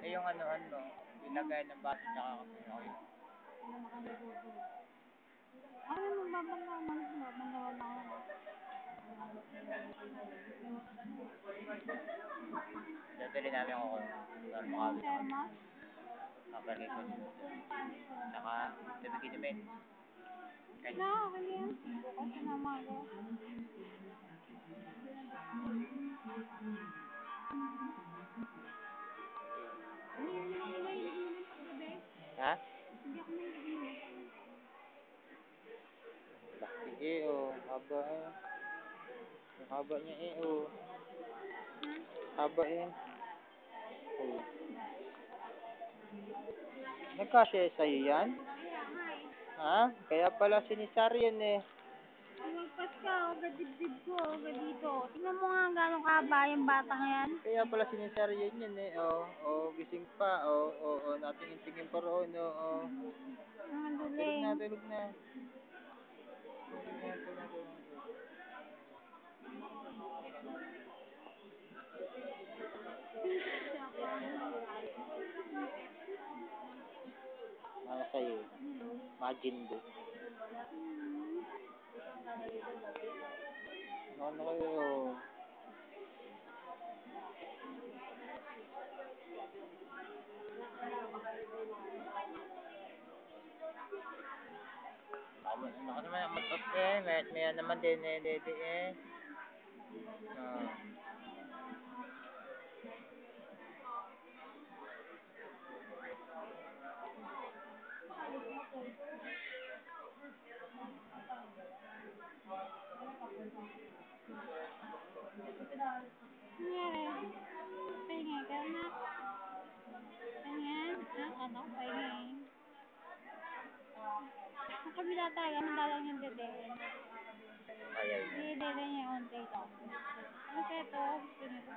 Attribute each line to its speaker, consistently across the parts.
Speaker 1: Eh, yung ano, ilagay ng baso tsaka kape. Okay.
Speaker 2: Ako naman babanlaw na ako.
Speaker 1: Dadali namin ako para makawin ako.
Speaker 2: Termos?
Speaker 1: Kapalay ko. Tsaka, tubig inumin. Okay.
Speaker 2: Na, okay yan. Bukas na umaga. Hindi ako naiinom paggabi.
Speaker 1: Ha?
Speaker 2: Hindi ako naiinom.
Speaker 1: Sige, haba eh. Ang haba niya Haba eh. Nagkasya sa'yo yan?
Speaker 2: Kaya nga eh.
Speaker 1: Ha? Kaya pala sinisar yan eh.
Speaker 2: Lumagpas ka, gadibdib ko, dito. Tingnan mo nga gano'ng kaba yung batang yan.
Speaker 1: Kaya pala sinisar yan eh. Gising pa. Natingin-tingin pa roon.
Speaker 2: Ang
Speaker 1: Tulog
Speaker 2: duling.
Speaker 1: na. Tulog na. Ano sa'yo? Majin Buu. Ano kayo? Ako naman ang mag-off eh. Maya naman din dede eh.
Speaker 2: Nangyari? Pahinga ka na. Pahinga? Ano? Pahinga. Ang kabila talaga, mandalang yung dede.
Speaker 1: Ayaw niya.
Speaker 2: Hindi, dede niya onti ito. Kasi ito, gusto nito.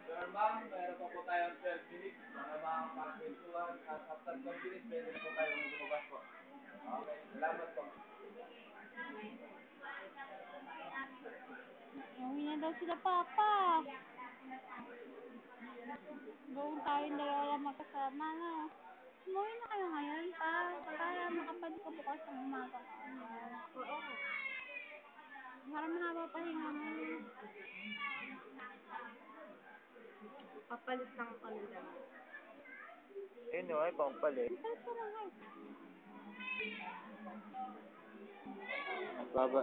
Speaker 3: Sir, ma'am, meron pa po tayong 12 minutes para makakapagpintuan at after 12 minutes, pwede po tayong lumabas po. Okay, salamat po.
Speaker 2: Uwi na daw sila, Papa. Gawin tayong dalawa lang magkasama, no? Umuwi na kayo ngayon, para makabalik ka bukas ng umaga ka. Oo. Para mahaba pahinga mo. Papalit lang kami lang.
Speaker 1: Ay pampali.
Speaker 2: Papalit ko lang kayo.
Speaker 1: Baba